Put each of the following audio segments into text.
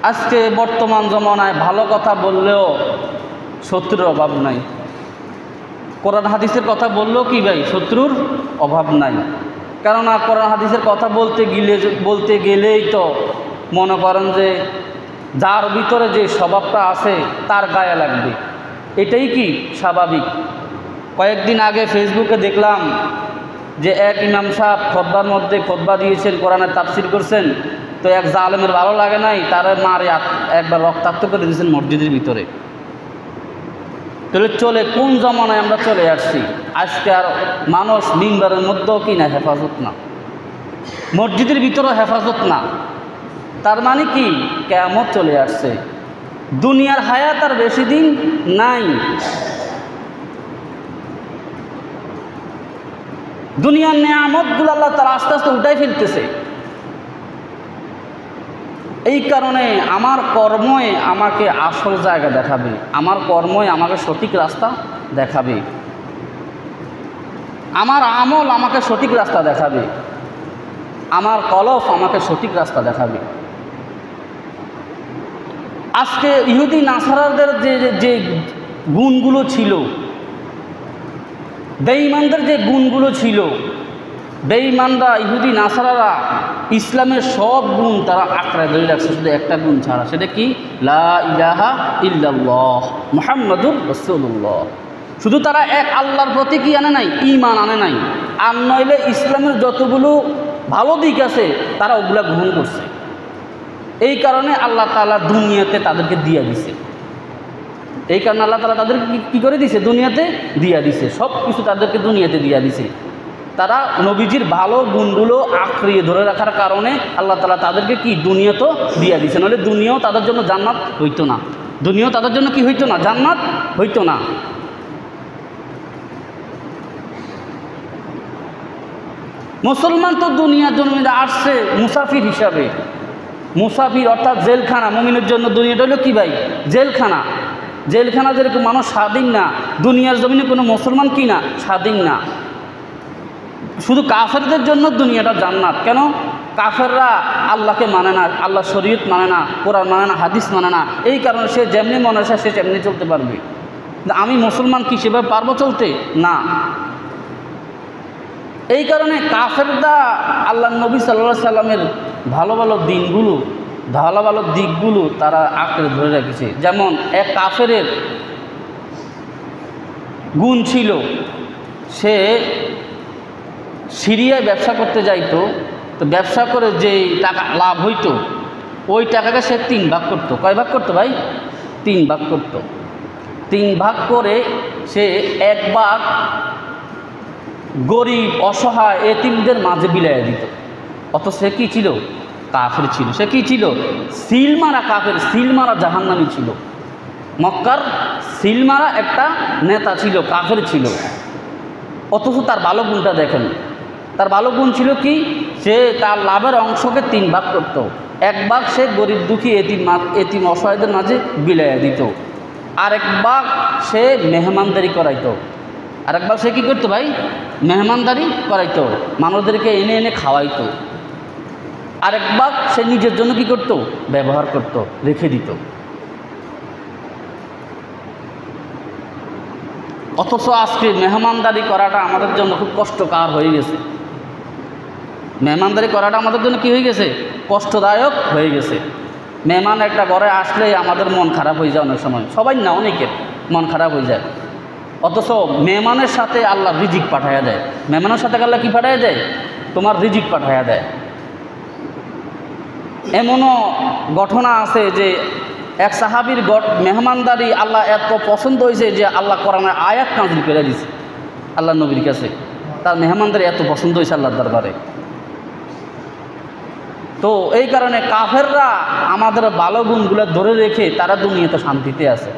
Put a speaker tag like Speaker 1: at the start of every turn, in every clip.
Speaker 1: আজকে বর্তমান জমানায় ভালো কথা বললেও শত্রুর অভাব নাই, কোরআন হাদিসের কথা বললেও কি ভাই শত্রুর অভাব নাই। কেননা কোরআন হাদিসের কথা বলতে গেলেই তো মনে করেন যে যার ভিতরে যে স্বভাবটা আছে তার গায়ে লাগবে, এটাই কি স্বাভাবিক। কয়েকদিন আগে ফেসবুকে দেখলাম যে এক ইমাম সাহেব খুতবার মধ্যে খুতবা দিয়েছেন, কোরআনের তাফসির করছেন, তো এক জালেমের ভালো লাগে নাই, তারা মারে একবার রক্তাক্ত করে দিয়েছেন মসজিদের ভিতরে। তাহলে চলে কোন জমানায় আমরা চলে আসছি? আজকে আর মানুষ মিম্বারের মধ্যেও কি না হেফাজত না, মসজিদের ভিতরেও হেফাজত না। তার মানে কি কিয়ামত চলে আসছে, দুনিয়ার হায়াত আর বেশি দিন নাই। দুনিয়ার নেয়ামতগুলো আল্লাহ তাআলা আস্তে আস্তে উঠাই ফেলতেছে। এই কারণে আমার কর্মই আমাকে আসল জায়গা দেখাবে, আমার কর্মই আমাকে সঠিক রাস্তা দেখাবে, আমার আমল আমাকে সঠিক রাস্তা দেখাবে, আমার কলব আমাকে সঠিক রাস্তা দেখাবে। আজকে ইহুদি নাসারাদের যে গুণগুলো ছিল, বেঈমানদের যে গুণগুলো ছিল, বেঈমানরা ইহুদি নাসারারা ইসলামের সব গুণ তারা আঁকড়ে ধরে রাখছে, শুধু একটা গুণ ছাড়া। সেটা কি? লা ইলাহা ইল্লাল্লাহ মুহাম্মাদুর রাসূলুল্লাহ। শুধু তারা এক আল্লাহর প্রতি কি আনে নাই? ঈমান আনে নাই। আর নইলে ইসলামের যতগুলো ভালো দিক আছে তারা ওগুলা গ্রহণ করছে। এই কারণে আল্লাহ তাআলা দুনিয়াতে তাদেরকে দিয়ে দিছে। এই কারণে আল্লাহ তাআলা তাদেরকে কী করে দিছে? দুনিয়াতে দিয়া দিছে, সব কিছু তাদেরকে দুনিয়াতে দিয়া দিছে। তারা নবীজির ভালো গুণগুলো আঁকড়িয়ে ধরে রাখার কারণে আল্লাহ তাআলা তাদেরকে কি দুনিয়া তো দিয়া দিছে, নাহলে দুনিয়াও তাদের জন্য জান্নাত হইতো না। দুনিয়াও তাদের জন্য কি হইতো না? জান্নাত হইতো না। মুসলমান তো দুনিয়ার জন্য আসছে মুসাফির হিসাবে। মুসাফির অর্থাৎ জেলখানা। মুমিনের জন্য দুনিয়াটা হলো কি ভাই? জেলখানা। জেলখানা যেরকম মানুষ স্বাধীন না, দুনিয়ার জমিনে কোনো মুসলমান কি না স্বাধীন না। শুধু কাফেরদের জন্য দুনিয়াটা জান্নাত। কেন? কাফেররা আল্লাহকে মানে না, আল্লাহ শরীয়ত মানে না, কোরআন মানে না, হাদিস মানে না। এই কারণে সে যেমনি মনে আসে সে তেমনি চলতে পারবে। আমি মুসলমান কি সেভাবে পারবো চলতে? না। এই কারণে কাফেররা আল্লাহ নবী সাল্লাল্লাহু আলাইহি সাল্লামের ভালো ভালো দিনগুলো, ভালো ভালো দিকগুলো তারা আঁকড়ে ধরে রেখেছে। যেমন এক কাফেরের গুণ ছিল, সে সিরিয়ায় ব্যবসা করতে যাইতো, তো ব্যবসা করে যে টাকা লাভ হইতো ওই টাকাকে সে 3 ভাগ করতো। কয় ভাগ করতো ভাই? 3 ভাগ করতো। 3 ভাগ করে সে 1 ভাগ গরিব অসহায় এতিমদের মাঝে বিলাইয়া দিত। অত সে কী ছিল? কাফের ছিল। সে কী ছিল? সিলমারা কাফের, সিলমারা জাহান্নামী ছিল। মক্কার সিলমারা একটা নেতা ছিল, কাফের ছিল। অথচ তার ভালো গুণটা দেখেন। তার ভালো গুণ ছিল কি? সে তার লাভের অংশকে 3 ভাগ করত। 1 ভাগ সে গরিব দুঃখী এতিম অসহায়দের মাঝে বিলাইয়া দিত, আর 1 ভাগ সে মেহমানদারি করাইতো। আর 1 ভাগ সে কী করতো ভাই? মেহমানদারি করাইতো, মানুষদেরকে এনে এনে খাওয়াইতো। আর 1 ভাগ সে নিজের জন্য কী করতো? ব্যবহার করত, রেখে দিত। অথচ আজকে মেহমানদারি করাটা আমাদের জন্য খুব কষ্টকর হয়ে গেছে। মেহমানদারি করাটা আমাদের জন্য কী হয়ে গেছে? কষ্টদায়ক হয়ে গেছে। মেহমান একটা ঘরে আসলে আমাদের মন খারাপ হয়ে যায় অনেক সময়, সবাই না, অনেকের মন খারাপ হয়ে যায়। অথচ মেহমানের সাথে আল্লাহ রিজিক পাঠাইয়া দেয়। মেহমানের সাথে আল্লাহ কী পাঠাইয়া দেয়? তোমার রিজিক পাঠাইয়া দেয়। এমনও ঘটনা আছে যে এক সাহাবীর মেহমানদারি আল্লাহ এত পছন্দ হয়েছে যে আল্লাহ কোরআনের আয়াত নাযিল করে দিয়েছে আল্লাহ নবীর কাছে। তার মেহমানদারি এত পছন্দ হয়েছে আল্লাহর দরবারে। তো এই কারণে কাফেররা আমাদের ভালো গুণগুলো ধরে রেখে তারা দুনিয়াতে শান্তিতে আছে,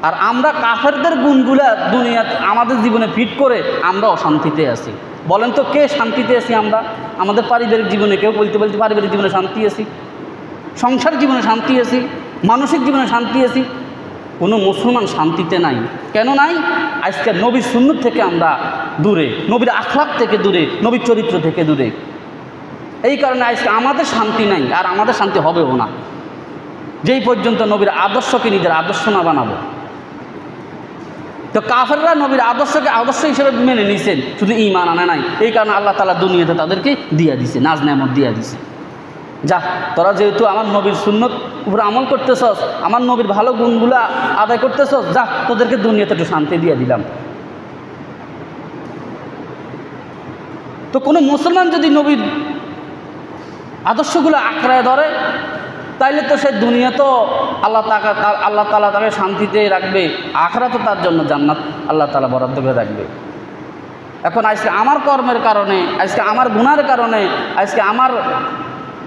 Speaker 1: আর আমরা কাফেরদের গুণগুলা দুনিয়াতে আমাদের জীবনে ফিট করে আমরা অশান্তিতে আছি। বলেন তো কে শান্তিতে আছি আমরা? আমাদের পারিবারিক জীবনে কেউ বলতে পারিবারিক জীবনে শান্তি আছি, সংসার জীবনে শান্তি আছি, মানসিক জীবনে শান্তি আছি? কোনো মুসলমান শান্তিতে নাই। কেন নাই? আজকে নবীর সুন্নাত থেকে আমরা দূরে, নবীর আখলাক থেকে দূরে, নবীর চরিত্র থেকে দূরে। এই কারণে আজকে আমাদের শান্তি নাই, আর আমাদের শান্তি হবেও না। যেই পর্যন্ত নবীর আদর্শকে নিজের আদর্শ না বানাবো। তো কাফেররা নবীর আদর্শকে আদর্শ হিসেবে মেনে নিয়েছেন, শুধু ঈমান আনে নাই। এই কারণে আল্লাহ তাআলা দুনিয়াতে তাদেরকে দিয়া দিছে, নাজ নেয়ামত দিয়া দিছে। যা তোরা যেহেতু আমার নবীর সুন্নত উপরে আমল করতেছস, আমার নবীর ভালো গুণগুলো আদায় করতেছস, যা তোদেরকে দুনিয়াতে একটু শান্তি দিয়ে দিলাম। তো কোনো মুসলমান যদি নবীর আদর্শগুলো আঁকড়ায় ধরে, তাইলে তো সে দুনিয়া তো আল্লাহ তাআলা তাকে শান্তিতে রাখবে, আখিরাত তো তার জন্য জান্নাত আল্লাহ তাআলা বরাদ্দ করে রাখবে। এখন আজকে আমার কর্মের কারণে, আজকে আমার গুনার কারণে, আজকে আমার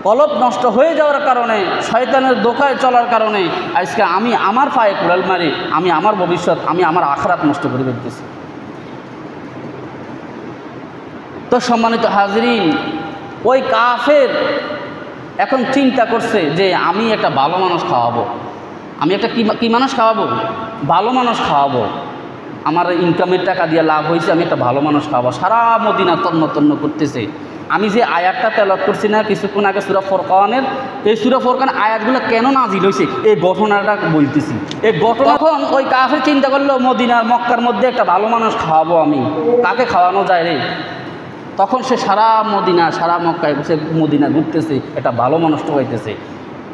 Speaker 1: কলব নষ্ট হয়ে যাওয়ার কারণে, শয়তানের দোকায় চলার কারণে আজকে আমি আমার পায়ে কুড়াল মারি, আমি আমার ভবিষ্যৎ, আমি আমার আখিরাত নষ্ট করে ফেলতেছি। তো সম্মানিত হাজরিন, ওই কাফের এখন চিন্তা করছে যে আমি একটা ভালো মানুষ খাওয়াবো, আমি একটা কি মানুষ খাওয়াবো, ভালো মানুষ খাওয়াবো, আমার ইনকামের টাকা দিয়ে লাভ হয়েছে, আমি একটা ভালো মানুষ খাওয়াবো। সারা মদিনা তন্ন তন্ন করতেছে। আমি যে আয়াতটা তেলাওয়াত করছি না কিছুক্ষণ আগে সূরা ফুরকানের, এই সূরা ফুরকান আয়াতগুলো কেন নাজিল হয়েছে এই ঘটনাটা বলতেছি। এই ঘটনা এখন ওই কাফের চিন্তা করলো মদিনার মক্কার মধ্যে একটা ভালো মানুষ খাওয়াবো, আমি তাকে খাওয়ানো যায় রে। তখন সে সারা মদিনা সারা মক্কায় সে মদিনা ঘুরতেছে, একটা ভালো মানুষটা হইতেছে।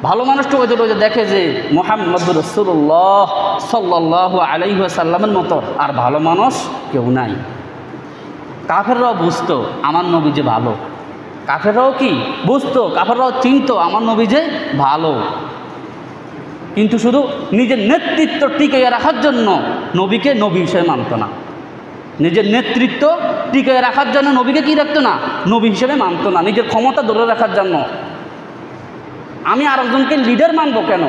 Speaker 1: ভালো মানুষটা হইতে হইতে দেখে যে মুহাম্মদুর রাসূলুল্লাহ সাল্লাল্লাহু আলাইহি ওয়াসাল্লামের মতো আর ভালো মানুষ কেউ নাই। কাফেররাও বুঝতো আমার নবী যে ভালো, কাফেররাও কি বুঝতো, কাফেররাও চিনতো আমার নবী যে ভালো, কিন্তু শুধু নিজের নেতৃত্ব টিকিয়ে রাখার জন্য নবীকে নবী হিসেবে মানত না। নিজের নেতৃত্ব টিকিয়ে রাখার জন্য নবীকে কি রাখতো না, নবী হিসেবে মানত না। নিজের ক্ষমতা ধরে রাখার জন্য আমি আরেকজনকে লিডার মানবো কেন,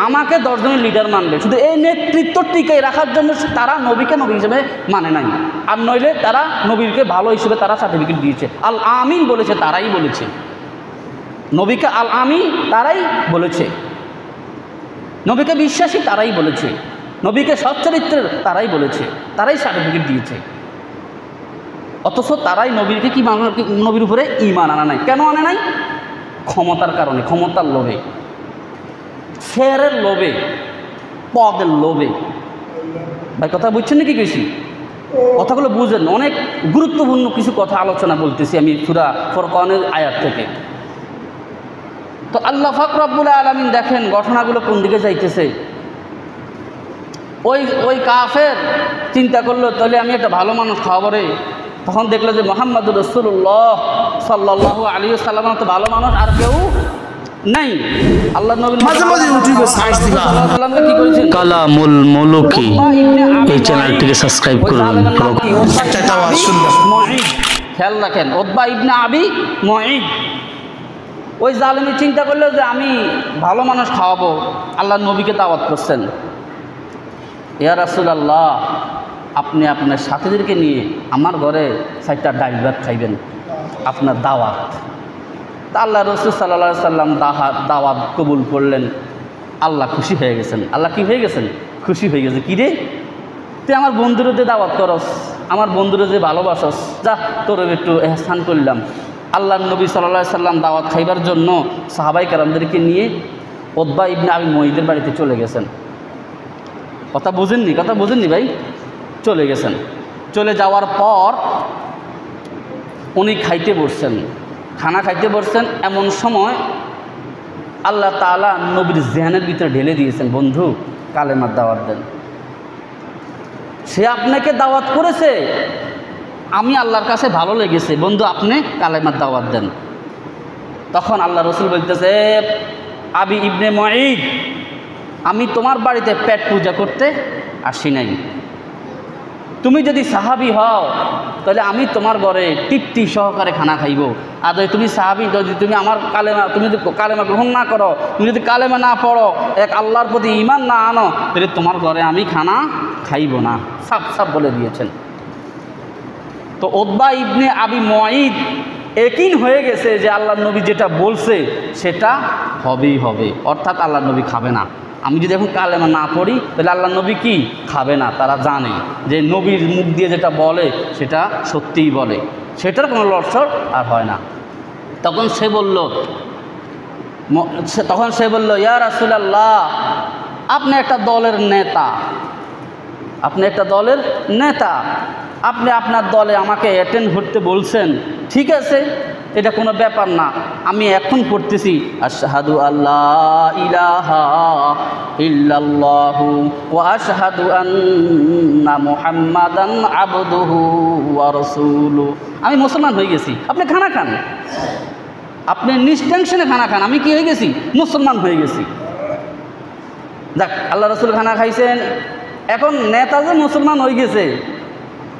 Speaker 1: আমাকে 10 জনের লিডার মানবে, শুধু এই নেতৃত্ব টিকিয়ে রাখার জন্য তারা নবীকে নবী হিসেবে মানে নাই। আর নইলে তারা নবীকে ভালো হিসেবে তারা সার্টিফিকেট দিয়েছে, আল আমিন বলেছে, তারাই বলেছে নবীকে আল আমিন, তারাই বলেছে নবীকে বিশ্বাসী, তারাই বলেছে নবীকে সচ্চরিত্রের, তারাই বলেছে, তারাই সার্টিফিকেট দিয়েছে। অথচ তারাই নবীকে কি নবীর উপরে ঈমান আনা নাই। কেন আনে নাই? ক্ষমতার কারণে, ক্ষমতার লোভে, শেয়ারের লোভে, পদের লোভে। ভাই কথা বুঝছেন নাকি? কইছি কথাগুলো বুঝেন, অনেক গুরুত্বপূর্ণ কিছু কথা আলোচনা বলতেছি আমি সূরা ফুরকানের আয়াত থেকে। তো আল্লাহ পাক রব্বুল আলামিন দেখেন ঘটনাগুলো কোন দিকে যাইতেছে। ওই কাফের চিন্তা করলো তাহলে আমি একটা ভালো মানুষ খাওয়াবো রে। তখন দেখলো যে মুহাম্মদুর রাসূলুল্লাহ সাল্লাল্লাহু আলাইহি ওয়াসাল্লাম তো ভালো মানুষ আর কেউ নাই। আল্লাহ নবী মাঝে মাঝে ইউটিউবে সার্চ দিবা সাল্লাল্লাহু কি করেছেন, কালামুল মুলুকি এই চ্যানেলটিকে সাবস্ক্রাইব করুন। একটা আওয়াজ শুনবেন, মুঈদ খেয়াল রাখেন, উতবা ইবনে আবি মুঈদ ওই জালেমি চিন্তা করলো যে আমি ভালো মানুষ খাওয়াবো। আল্লাহ নবীকে দাওয়াত করছেন, ইয়া রাসূলুল্লাহ আপনি আপনার সাথীদেরকে নিয়ে আমার ঘরে 4টা ডাল ভাত খাইবেন, আপনার দাওয়াত। তা আল্লাহ রাসূল সাল্লাল্লাহু আলাইহি সাল্লাম দাওয়াত কবুল করলেন। আল্লাহ খুশি হয়ে গেছেন। আল্লাহ কি হয়ে গেছেন? খুশি হয়ে গেছে। কী রে, তুই আমার বন্ধুরে যে দাওয়াত করস, আমার বন্ধুরে যে ভালোবাসস, যা তোর একটু এহসান করলাম। আল্লাহ নবী সাল্লাল্লাহু আলাইহি সাল্লাম দাওয়াত খাইবার জন্য সাহাবায়ে কেরামদেরকে নিয়ে উতবা ইবনে আবি মুঈদের বাড়িতে চলে গেছেন। কথা বুঝেননি? কথা বুঝেননি ভাই? চলে গেছেন। চলে যাওয়ার পর উনি খাইতে বসছেন, খানা খাইতে বসছেন। এমন সময় আল্লাহ তাআলা নবীর জেহানের ভিতরে ঢেলে দিয়েছেন, বন্ধু কালেমার দাওয়াত দেন। সে আপনাকে দাওয়াত করেছে, আমি আল্লাহর কাছে ভালো লেগেছে, বন্ধু আপনি কালেমার দাওয়াত দেন। তখন আল্লাহ রাসূল বলতেছে, আবি ইবনে মুঈদ আমি তোমার বাড়িতে পেট পূজা করতে আসি নাই। তুমি যদি সাহাবী হও তাহলে আমি তোমার ঘরে তৃপ্তি সহকারে খানা খাইব। আর যদি তুমি সাহাবী, যদি তুমি আমার তুমি যদি কালেমা গ্রহণ না করো, তুমি যদি কালেমা না পড়ো, এক আল্লাহর প্রতি ঈমান না আনো, তাহলে তোমার ঘরে আমি খানা খাইব না, সাফ সাফ বলে দিয়েছেন। তো উতবা ইবনে আবি মুঈদ ইয়াকিন হয়ে গেছে যে আল্লাহর নবী যেটা বলছে সেটা হবেই হবে, অর্থাৎ আল্লাহর নবী খাবে না। আমি যদি এখন কালেমা না পড়ি তাহলে আল্লাহ নবী কি খাবে না। তারা জানে যে নবীর মুখ দিয়ে যেটা বলে সেটা সত্যিই বলে, সেটার কোনো লড়সড় আর হয় না। তখন সে বলল, তখন সে বলল, ইয়া রাসূলুল্লাহ, আপনি একটা দলের নেতা, আপনি একটা দলের নেতা, আপনি আপনার দলে আমাকে অ্যাটেন্ড করতে বলছেন, ঠিক আছে, এটা কোনো ব্যাপার না, আমি এখন পড়তেছি আশহাদু আল্লাহ ইলাহা ইল্লাল্লাহু ওয়া আশহাদু আন্না মুহাম্মাদান আবদুহু ওয়া রাসূলুহু। আমি মুসলমান হয়ে গেছি, আপনি খানা খান, আপনি নিষ্টেনশনে খানা খান, আমি কি হয়ে গেছি? মুসলমান হয়ে গেছি। যাক, আল্লাহ রাসূল খানা খাইছেন, এখন নেতা যে মুসলমান হয়ে গেছে,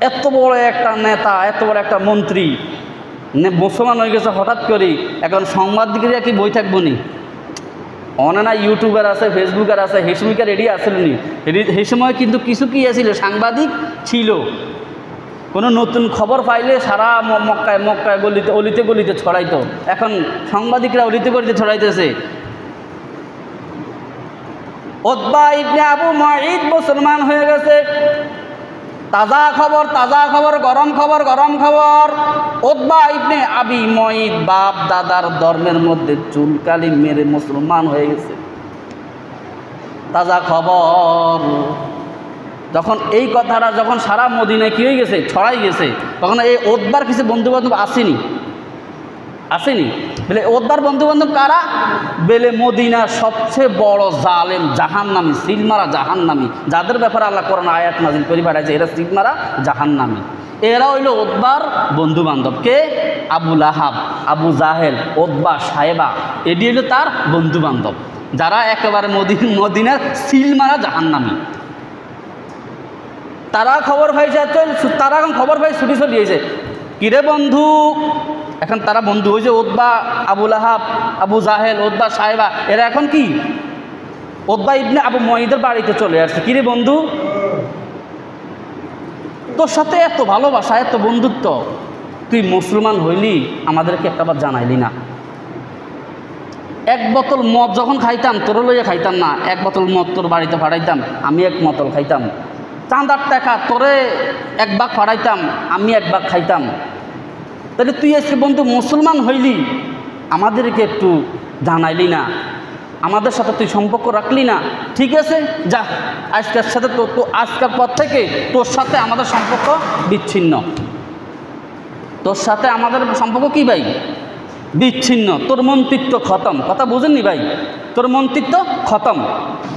Speaker 1: এত বড় একটা নেতা, এত বড় একটা মন্ত্রী মুসলমান হয়ে গেছে হঠাৎ করে, এখন সাংবাদিকরা কি বই থাকবো নি? অনেনা ইউটিউবার আছে, ফেসবুকার আছে, সেই সময়কার রেডি আসেন নি, সেই সময় কিন্তু কিছু কি আছিল, সাংবাদিক ছিল। কোনো নতুন খবর পাইলে সারা মক্কায় মক্কায় গলিতে অলিতে গলিতে ছড়াইতো, এখন সাংবাদিকরা অলিতে গলিতে ছড়াইতেছে উতবা ইবনে আবু মুআইদ মুসলমান হয়ে গেছে। তাজা খবর, তাজা খবর, গরম খবর, গরম খবর। উতবা ইবনে আবি মুআইদ বাপ দাদার ধর্মের মধ্যে চুলকালি মেরে মুসলমান হয়ে গেছে, তাজা খবর। যখন এই কথাটা যখন সারা মদিনায় কী হয়ে গেছে, ছড়াই গেছে, তখন এই উতবার কিছু বন্ধুবান্ধব আসেনি, আসেনি বলে উতবার বন্ধুবান্ধব কারা? বেলে মদিনার সবচেয়ে বড় জালেম জাহান্নামী, সিলমারা জাহান্নামী, যাদের ব্যাপারে আল্লাহ কোরআন আয়াত নাজিল করে পাঠাইছে, এরা সিলমারা জাহান্নামী। এরা হইল উতবার বন্ধুবান্ধব। কে? আবু লাহাব, আবু জাহেল, উতবা, সাহেবা, এটি হইল তার বন্ধুবান্ধব, যারা একেবারে মদিনার সিলমারা জাহান্নামী। তারা খবর পাইছে, তারা এখন খবর পাই ছুটি চলিয়েছে, কিরে বন্ধু, এখন তারা বন্ধু হয়েছে, উতবা, আবু লাহাব, আবু জাহেল, উতবা, সাহেবা, এরা এখন কি উতবা ইবনে আবু মুআইদের বাড়িতে চলে আসছে। কিরে বন্ধু, তোর সাথে এত ভালোবাসা, এত বন্ধুত্ব, তুই মুসলমান হইলি, আমাদেরকে একটাবার জানাইলি না। এক বোতল মদ যখন খাইতাম তোর লইয়া খাইতাম না, এক বোতল মদ তোর বাড়িতে পাঠাইতাম, আমি এক বোতল খাইতাম। চাঁদার টাকা তোরে এক ভাগ পাঠাইতাম, আমি এক ভাগ খাইতাম। তাহলে তুই এসে বন্ধু মুসলমান হইলি, আমাদেরকে একটু জানাইলি না, আমাদের সাথে তুই সম্পর্ক রাখলি না। ঠিক আছে, যা, আজকের সাথে তো আজকের পর থেকে তোর সাথে আমাদের সম্পর্ক বিচ্ছিন্ন, তোর সাথে আমাদের সম্পর্ক কি ভাই? বিচ্ছিন্ন, তোর মন্ত্রিত্ব খতম। কথা বুঝেননি ভাই? তোর মন্ত্রিত্ব খতম,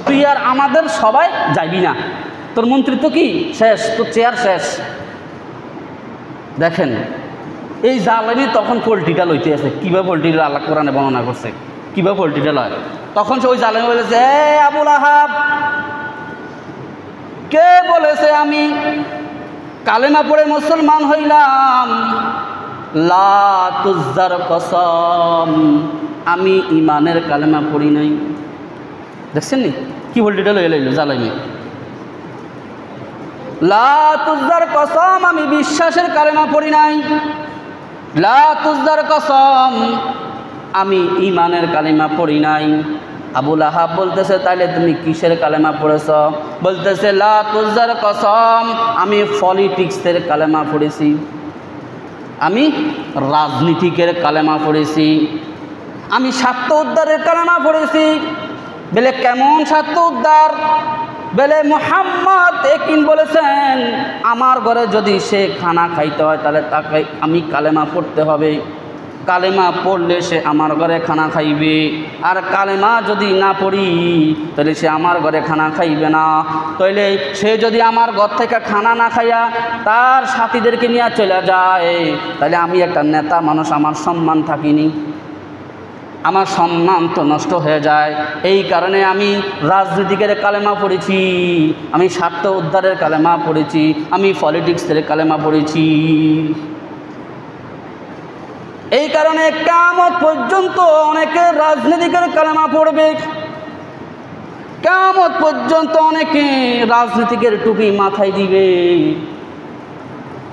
Speaker 1: তুই আর আমাদের সবাই যাইবি না, তোর মন্ত্রিত্ব কি শেষ, তোর চেয়ার শেষ। দেখেন এই জালেমি তখন পোলট্রিটা লইতে আছে, কীভাবে পোলট্রিটা আল্লাহ কোরআনে বর্ণনা করছে, কীভাবে পোলট্রিটা লয়। তখন সে ওই জালেমি বলেছে, এ আবু লাহাব, কে বলেছে আমি কালেমা পড়ে মুসলমান হইলাম? লা তুজ্জার কসম, আমি ইমানের কালেমা পড়ি নাই। দেখছেন নি কি পোলট্রিটা লইয়া লইল জালেমি? লা তুজ্জার কসম, আমি বিশ্বাসের কালেমা পড়ি নাই। লা তুজ্জার কসম, আমি ইমানের কালেমা পড়ি নাই। আবু লাহাব বলতেছে, তাইলে তুমি কিসের কালেমা পড়েছ? বলতেছে, লা তুজ্জার কসম, আমি পলিটিক্সের কালেমা পড়েছি, আমি রাজনীতিকের কালেমা পড়েছি, আমি স্বার্থ উদ্ধারের কালেমা পড়েছি। বলে কেমন স্বার্থ উদ্ধার? বলে মুহাম্মদ একদিন বলেছেন, আমার ঘরে যদি সে খানা খাইতে হয় তাহলে তাকে আমি কালেমা পড়তে হবে, কালেমা পড়লে সে আমার ঘরে খানা খাইবে, আর কালেমা যদি না পড়ি তাহলে সে আমার ঘরে খানা খাইবে না। তাইলে সে যদি আমার ঘর থেকে খানা না খাইয়া তার সাথীদেরকে নিয়ে চলে যায়, তাহলে আমি একটা নেতা মানুষ, আমার সম্মান থাকিনি, আমার সম্মান তো নষ্ট হয়ে যায়। এই কারণে আমি রাজনীতিকের কালেমা পড়েছি, আমি স্বার্থ উদ্ধারের কালেমা পড়েছি, আমি পলিটিক্সের কালেমা পড়েছি। এই কারণে কিয়ামত পর্যন্ত অনেকে রাজনীতিকের কালেমা পড়বে, কিয়ামত পর্যন্ত অনেকে রাজনীতিকের টুপি মাথায় দিবে,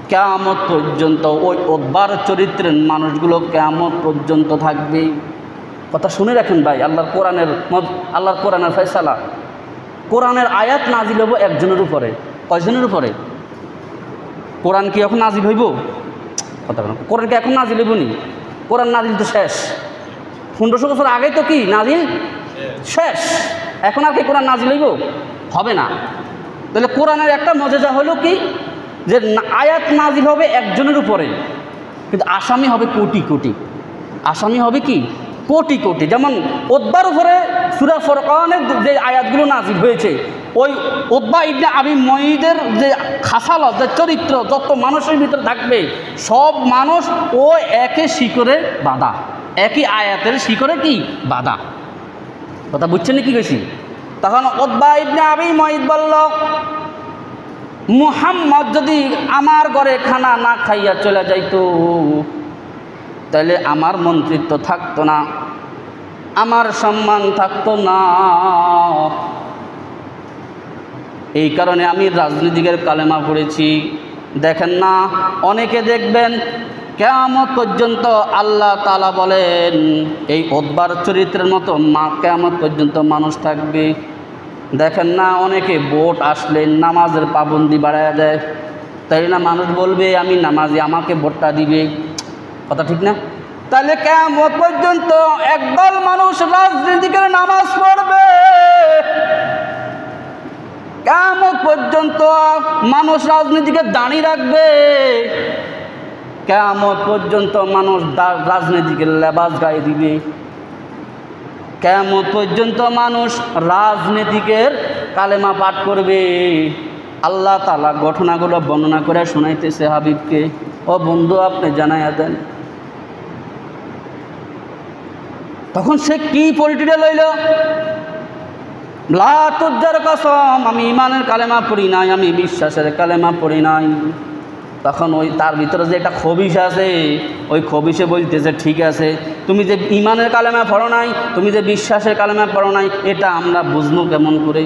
Speaker 1: কিয়ামত পর্যন্ত ওই উতবার চরিত্রের মানুষগুলো কিয়ামত পর্যন্ত থাকবে। কথা শুনে রাখেন ভাই, আল্লাহর কোরআনের ফয়সালা, কোরআনের আয়াত নাজিল হইব একজনের উপরে। কয়জনের উপরে? কোরআন কি এখন নাজিল হইব? কথা বলেন, কোরআন কি এখন নাজিল হইব নি? কোরআন নাজিল তো শেষ, 1500 বছর আগে তো কি নাজিল শেষ, এখন আর কি কোরআন নাজিল হইব? হবে না। তাহলে কোরআনের একটা মজেজা হলো কি, যে আয়াত নাজিল হবে একজনের উপরে, কিন্তু আসামি হবে কোটি কোটি, আসামি হবে কি কোটি কোটি। যেমন উতবার উপরে সূরা ফুরকানের যে আয়াতগুলো নাজিল হয়েছে, ওই উতবা ইবনে আবি মুঈদের যে খাসালত, যে চরিত্র, যত মানুষের ভিতরে থাকবে সব মানুষ ও একই শিকড়ে বাঁধা, একই আয়াতের শিকড়ে কি বাঁধা। কথা বুঝছেন কি কইছি? তখন উতবা ইবনে আবি মুঈদ বলল, মুহাম্মদ যদি আমার ঘরে খানা না খাইয়া চলে যাইতো তাহলে আমার মন্ত্রিত্ব থাকতো না, আমার সম্মান থাকতো না। এই কারণে আমি রাজনীতিকের কালেমা পড়েছি। দেখেন না, অনেকে দেখবেন কিয়ামত পর্যন্ত আল্লাহ তাআলা বলেন এই উতবার চরিত্রের মতো কিয়ামত পর্যন্ত মানুষ থাকবে। দেখেন না, অনেকে ভোট আসলে নামাজের পাবন্দি বাড়ায় দেয়, তাই না মানুষ বলবে আমি নামাজি, আমাকে ভোটটা দিবে। কথা ঠিক না? তাহলে কিয়ামত পর্যন্ত একদল মানুষ রাজনীতিকের নামাজ পড়বে, কিয়ামত পর্যন্ত মানুষ রাজনীতিকে দাঁড়িয়ে রাখবে, কিয়ামত পর্যন্ত মানুষ রাজনীতিকের লেবাস গায়ে দিবে, কিয়ামত পর্যন্ত মানুষ রাজনীতিকের কালেমা পাঠ করবে। আল্লাহ তাআলা ঘটনাগুলো বর্ণনা করে শোনাইতেছে হাবিবকে, ও বন্ধু আপনি জানাইয়া দেন। তখন সে কি পলিটিটা লইল, লা তুজ্জার কসম, আমি ইমানের কালেমা পড়ি নাই, আমি বিশ্বাসের কালেমা পড়ি নাই। তখন ওই তার ভিতরে যে একটা খবিশ আছে, ওই খবিশে বলতেছে ঠিক আছে, তুমি যে ইমানের কালেমা পড়ো নাই, তুমি যে বিশ্বাসের কালেমা পড়ো নাই, এটা আমরা বুঝবো কেমন করে,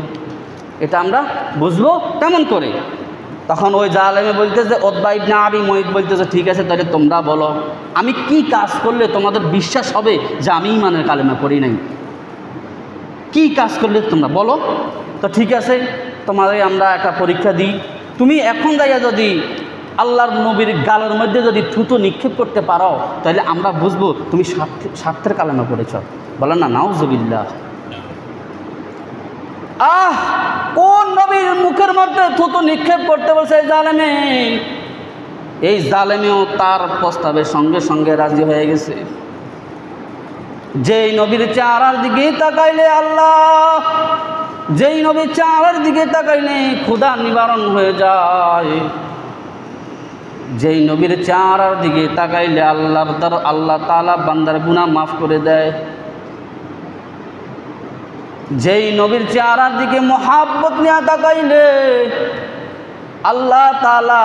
Speaker 1: এটা আমরা বুঝবো কেমন করে। তখন ওই জালেমে বলতেছে, উতবা ইবনে আবি মুঈদ বলতেছে ঠিক আছে, তাহলে তোমরা বলো আমি কি কাজ করলে তোমাদের বিশ্বাস হবে যে আমি ইমানের কালেমা পড়ি নাই, কি কাজ করলে তোমরা বলো। তো ঠিক আছে, তোমাদের আমরা একটা পরীক্ষা দিই, তুমি এখন যাইয়া যদি আল্লাহর নবীর গালের মধ্যে যদি থুতু নিক্ষেপ করতে পারো তাহলে আমরা বুঝবো তুমি স্বার্থের কালেমা পড়েছ। বলেন না নাউজুবিল্লাহ। কোন নবীর মুখের মধ্যে থুতু নিক্ষেপ করতে বলছে এই জালেমে? এই জালেমেও তার প্রস্তাবের সঙ্গে সঙ্গে রাজি হয়ে গেছে। যেই নবীর চেহারার দিকে তাকাইলে আল্লাহ, যেই নবীর চেহারার দিকে তাকাইলে ক্ষুধা নিবারণ হয়ে যায়, যেই নবীর চেহারার দিকে তাকাইলে আল্লাহ তাআলা বান্দার গুনাহ মাফ করে দেয়, যেই নবীর চেহারার দিকে মহাব্বত নিয়ে তাকাইলে আল্লাহ তাআলা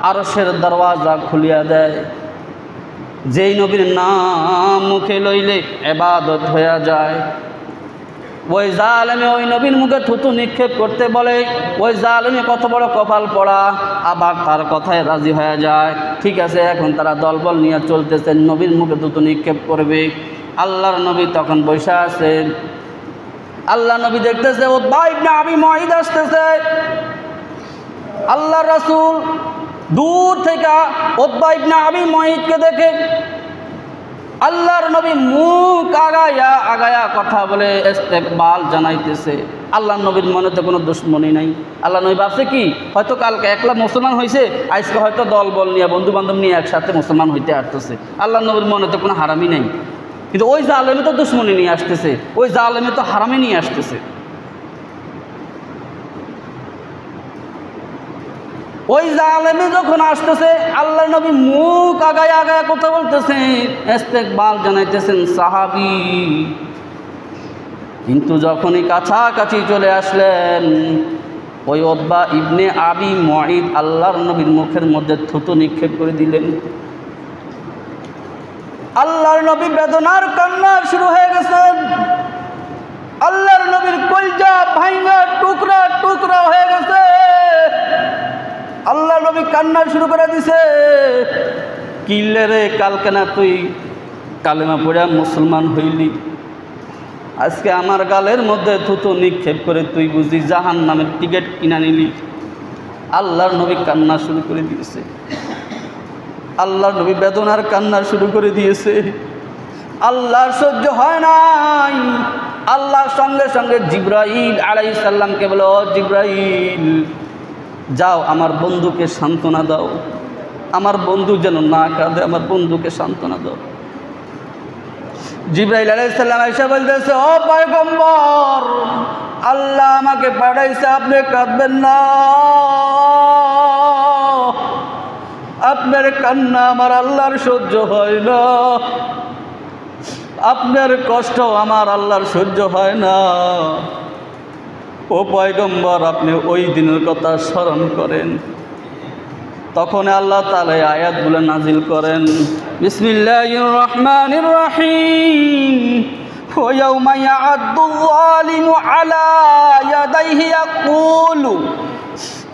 Speaker 1: আরশের দরওয়াজা খুলিয়া দেয়, যেই নবীর নাম মুখে লইলে ইবাদত হয়ে যায়, ওই জালেমে ওই নবীর মুখে থুতু নিক্ষেপ করতে বলে, ওই জালেমে কত বড় কপাল পড়া, আবার তার কথায় রাজি হয়ে যায়। ঠিক আছে, এখন তারা দলবল নিয়ে চলতেছেন, নবীর মুখে থুতু নিক্ষেপ করবে। আল্লাহর নবী তখন বসে আছেন, আল্লাহ নবী দেখতেছে উতবা ইবনে আবি মুঈদ আসতেছে। আল্লাহ রাসূল দূর থেকে উতবা ইবনে আবি মুঈদকে দেখে আল্লাহর নবী মুখ আগায়া আগায়া কথা বলে ইস্তেকবাল জানাইতেছে। আল্লাহর নবীর মনে তো কোনো দুশ্মনী নাই। আল্লাহ নবী ভাবছে কি, হয়তো কালকে একলা মুসলমান হয়েছে, আজকে হয়তো দল বল নিয়ে বন্ধু বান্ধব নিয়ে একসাথে মুসলমান হইতে আসতেছে। আল্লাহর নবীর মনে তো কোনো হারামি নাই, কিন্তু ওই জালেমে তো দুশ্মনী নিয়ে আসতেছে, ওই জালেমে তো হারামে নিয়ে আসতেছে। ওই জালেমে যখন আসতেছে আল্লাহর নবী মুখ আগায় আগায় কথা বলতেছেন, ইস্তেকবাল জানাইতেছেন সাহাবী। কিন্তু যখনই কাছাকাছি চলে আসলেন, ওই উতবা ইবনে আবি মুঈদ আল্লাহর নবীর মুখের মধ্যে থুতু নিক্ষেপ করে দিলেন। আল্লাহর নবী বেদনার কান্না শুরু হয়ে গেছেন। আল্লাহর নবীর কলজা ভাঙা টুকরা টুকরা হয়ে গেছে। আল্লাহর নবী কান্না শুরু করে দিছে, কিলে রে, কালকে না তুই কালেমা পড়া মুসলমান হইলি, আজকে আমার গালের মধ্যে থুতু নিক্ষেপ করে তুই বুঝি জাহান্নামের টিকিট কিনা নিলি। আল্লাহর নবী কান্না শুরু করে দিয়েছে। আল্লাহর নবী বেদনার কান্না শুরু করে দিয়েছে। আল্লাহর সহ্য হয় নাই। আল্লাহর সঙ্গে সঙ্গে জিবরাইল আলাইহিস সালামকে বলে, ও জিবরাইল, যাও আমার বন্ধুকে সান্ত্বনা দাও, আমার বন্ধু যেন না কাঁদে, আমার বন্ধুকে সান্ত্বনা দাও। জিবরাইল আলাইহিস সালাম এসে বলতেছে, ও পয়গম্বর, আল্লাহ আমাকে পাঠাইছে, আপনি কাঁদবেন না, আপনার কান্না আমার আল্লাহর সহ্য হয় না, আপনার কষ্ট আমার আল্লাহর সহ্য হয় না। ও পয়গম্বর, আপনি ওই দিনের কথা স্মরণ করেন। তখন আল্লাহ তাআলা আয়াতগুলো নাজিল করেন। বিসমিল্লাহির রহমানির রহিম। ওয়া ইয়াউমা ইয়া'আদ্দুল যালিমু আলা ইয়াদাইহি ইয়াকুলু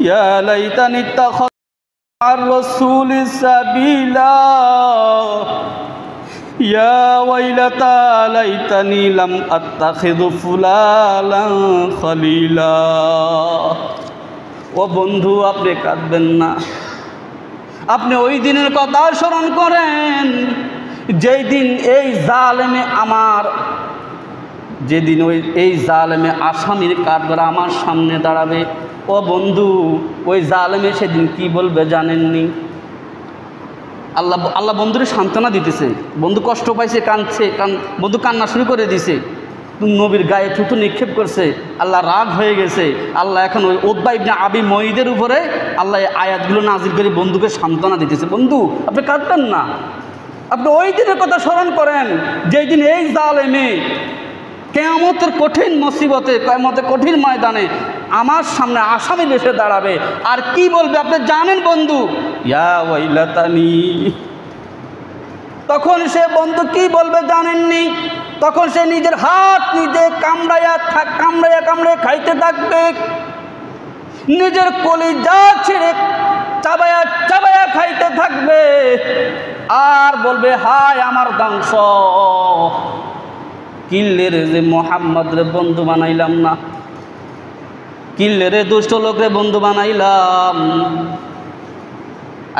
Speaker 1: ইয়া লাইতানি ইত্তাখাযতু মা'আর রাসূলি সাবিলা ইয়া ওয়াইলাতা লাইতানি লাম আত্তাখিযু ফুলানান খলিলা। ও বন্ধু, আপনি কাঁদবেন না, আপনি ওই দিনের কথা স্মরণ করেন যেই দিন এই জালেমে যেদিন এই জালেমে আসামির কাঠগড়া আমার সামনে দাঁড়াবে। ও বন্ধু, ওই জালেমে সেদিন কি বলবে জানেননি? আল্লাহ বন্ধুরে সান্ত্বনা দিতেছে। বন্ধু কষ্ট পাইছে, কাঁদছে, বন্ধু কান্না শুরু করে দিছে, নবীর গায়ে থুতু নিক্ষেপ করছে, আল্লাহ রাগ হয়ে গেছে। আল্লাহ এখন ওই উতবা ইবনে আবি মুঈদের উপরে আল্লাহ আয়াতগুলো নাজিল করে বন্ধুকে সান্ত্বনা দিতেছে। বন্ধু, আপনি কাঁদবেন না, আপনি ওই দিনের কথা স্মরণ করেন যেই দিন এই জালেমে কিয়ামতের কঠিন মুসিবতে, কিয়ামতের কঠিন ময়দানে আমার সামনে আসামি এসে দাঁড়াবে। আর কি বলবে আপনি জানেন বন্ধু? ইয়া ওয়াইলাতানি। তখন সে বন্ধু কি বলবে জানেননি? তখন সে নিজের হাত নিজে কামড়াইয়া খাইতে থাকবে, নিজের কলিজা ছেড়ে চাবায়া খাইতে থাকবে, আর বলবে, হায় আমার ধ্বংস, কিল্লের যে মোহাম্মদ রে বন্ধু বানাইলাম না, কিল্লের দুষ্ট লোকরে বন্ধু বানাইলাম।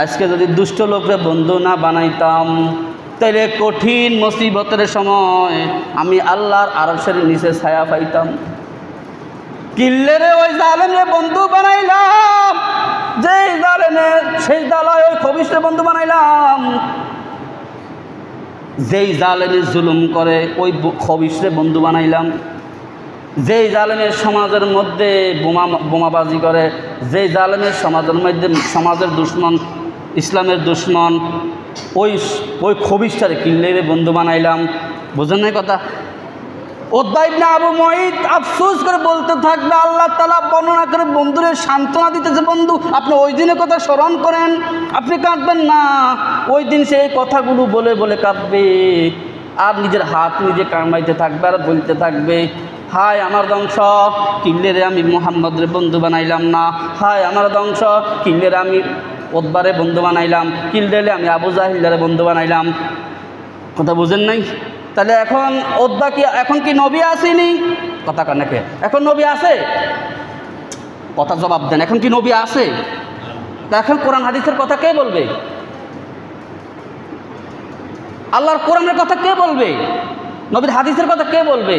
Speaker 1: আজকে যদি দুষ্ট লোকরে বন্ধু না বানাইতাম, তাইলে কঠিন মুসিবতের সময় আমি আল্লাহর আরশের নিচে ছায়া পাইতাম। কিল্লেরে ওই জালেমে বন্ধু বানাইলাম, যেই জালেমে সেই দালায় ওই খবিশরে বন্ধু বানাইলাম, যেই জালেমে জুলুম করে ওই খবিশরে বন্ধু বানাইলাম, যেই জালেমের সমাজের মধ্যে বোমাবাজি করে, যেই জালেমের সমাজের মধ্যে সমাজের দুশ্মন, ইসলামের দুশ্মন, ওই খবিশটারে কিল্লেরে বন্ধু বানাইলাম। বুঝেন না কথা? উতবা ইবনে আবু মুঈদ আফসোস করে বলতে থাকবে, আল্লাহ তাআলা বর্ণনা করে বন্ধুরে সান্ত্বনা দিতেছে, বন্ধু আপনি ওই দিনের কথা স্মরণ করেন, আপনি কাঁদবেন না। ওই দিন সেই কথাগুলো বলে বলে কাঁদবে, আর নিজের হাত নিজে কামাইতে থাকবে, আর বলতে থাকবে, হায় আমার ধ্বংস, কিল্লেরে আমি মুহাম্মদের বন্ধু বানাইলাম না, হায় আমার ধ্বংস, কিল্লেরে আমি উতবারে বন্ধু বানাইলাম, কিল্লেরে আমি আবু জাহিলের বন্ধু বানাইলাম। কথা বুঝেন নাই? তাহলে এখন উতবা কি এখন কি নবী আসেনি? কথা কানাকে এখন নবী আছে? কথা জবাব দেন, এখন কি নবী আছে? এখন কোরআন হাদিসের কথা কে বলবে? আল্লাহর কোরআনের কথা কে বলবে? নবীর হাদিসের কথা কে বলবে?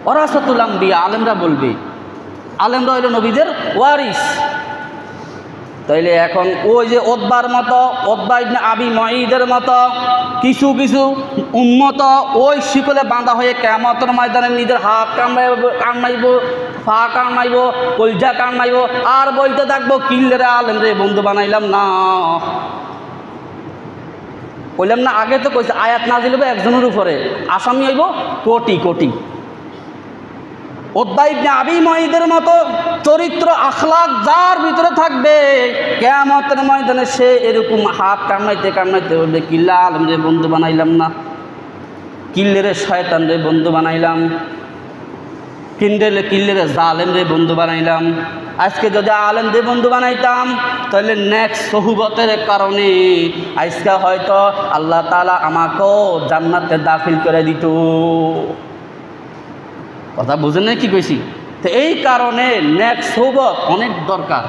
Speaker 1: ওয়ারাসাতুল আম্বিয়া, আলেমরা বলবে। আলেমরা হইল নবীদের ওয়ারিস। তাইলে এখন ওই যে উতবার মতো, উতবা ইবনে আবি মুঈদের মতো কিছু কিছু উম্মত ওই শিকলে বাঁধা হয়ে কিয়ামতের ময়দানে নিজের হাত কামড়াইব, পা কামড়াইব, কলজা কামড়াইব, আর বলতে থাকবো, কিল্লেরে আলেমরে বন্ধু বানাইলাম না। বললাম না আগে তো কইছে, আয়াত নাজিল হবে একজনের উপরে, আসামি হইব কোটি কোটি। উতবা ইবনে আবি মুঈদের মতো চরিত্র আখলাক যার ভিতরে থাকবে, কিয়ামতের ময়দানে সে এরকম হাত কামড়াইতে বলবে, কিল্লা আলেমরে বন্ধু বানাইলাম না, কিল্লেরে শয়তানরে বন্ধু বানাইলাম, কিল্লেরে জালেমরে বন্ধু বানাইলাম। আজকে যদি আলেমদের বন্ধু বানাইতাম, তাহলে নেক্সট সোহবতের কারণে আজকে হয়তো আল্লাহ তাআলা আমাকেও জান্নাতে দাখিল করে দিত। কথা বুঝেন না কি কইছি? তো এই কারণে নেক্সট সোহবত অনেক দরকার,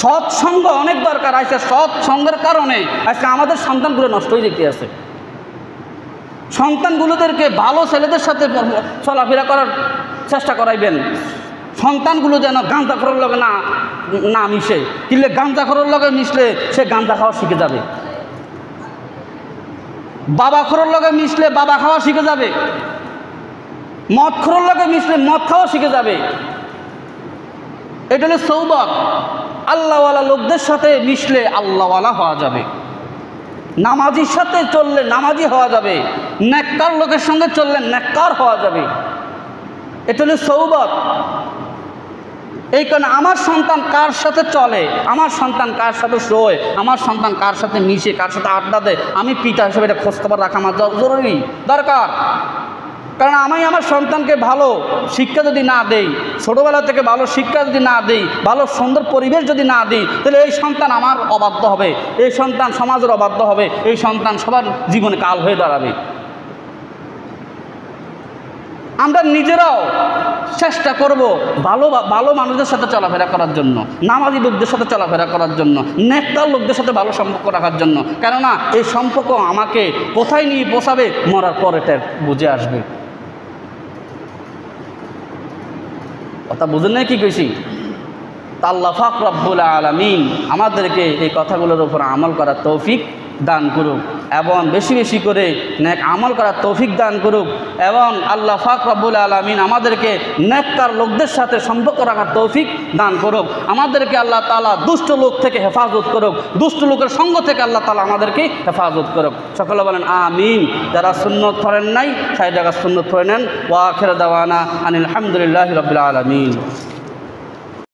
Speaker 1: সৎসঙ্গ অনেক দরকার। আজকে সৎসঙ্গের কারণে আজকে আমাদের সন্তানগুলো নষ্ট হয়ে যেতে আছে। সন্তানগুলোদেরকে ভালো ছেলেদের সাথে চলাফেরা করার চেষ্টা করাইবেন। সন্তানগুলো যেন গাঁজাখোরের লগে না মিশে, কিনলে গাঁজাখোরের লগে মিশলে সে গাঁজা খাওয়া শিখে যাবে। বাবাখোরের লগে মিশলে বাবা খাওয়া শিখে যাবে। মদখোরের লগে মিশলে মদ খাওয়া শিখে যাবে। এটা হলো সৌবত। আল্লাহওয়ালা লোকদের সাথে মিশলে আল্লাহওয়ালা হওয়া যাবে। নামাজির সাথে চললে নামাজি হওয়া যাবে। নেককার লোকের সঙ্গে চললে নেককার হওয়া যাবে। এটা হলো সৌবত। এই কারণে আমার সন্তান কার সাথে চলে, আমার সন্তান কার সাথে শোয়, আমার সন্তান কার সাথে মিশে, কার সাথে আড্ডা দেয়, আমি পিতা হিসেবে এটা খোঁজখবর রাখা আমার জরুরি দরকার। কারণ আমি আমার সন্তানকে ভালো শিক্ষা যদি না দেই, ছোটোবেলা থেকে ভালো শিক্ষা যদি না দিই, ভালো সুন্দর পরিবেশ যদি না দিই, তাহলে এই সন্তান আমার অবাধ্য হবে, এই সন্তান সমাজের অবাধ্য হবে, এই সন্তান সবার জীবনে কাল হয়ে দাঁড়াবে। আমরা নিজেরাও চেষ্টা করব ভালো মানুষদের সাথে চলাফেরা করার জন্য, নামাজি লোকদের সাথে চলাফেরা করার জন্য, নেককার লোকদের সাথে ভালো সম্পর্ক রাখার জন্য। কেননা এই সম্পর্ক আমাকে কোথায় নিয়ে পৌঁছাবে মরার পর এটা বুঝে আসবে। কথা বুঝেন না কি কইছি? আল্লাহ পাক রব্বুল আলামিন আমাদেরকে এই কথাগুলোর উপর আমল করার তৌফিক দান করুক এবং বেশি বেশি করে নেক আমল করার তৌফিক দান করুক এবং আল্লাহ পাক রব্বুল আলামিন আমাদেরকে নেককার লোকদের সাথে সম্পর্ক রাখার তৌফিক দান করুক। আমাদেরকে আল্লাহ তাআলা দুষ্ট লোক থেকে হেফাজত করুক, দুষ্ট লোকের সঙ্গ থেকে আল্লাহ তাআলা আমাদেরকে হেফাজত করুক। সকলে বলেন আমিন। যারা সুন্নত পড়েন নাই ৬০ টাকা সুন্নত পড়ে নেন। ওয়া আখির দাওয়ানা আনিল হামদুলিল্লাহি রাব্বিল আলামিন।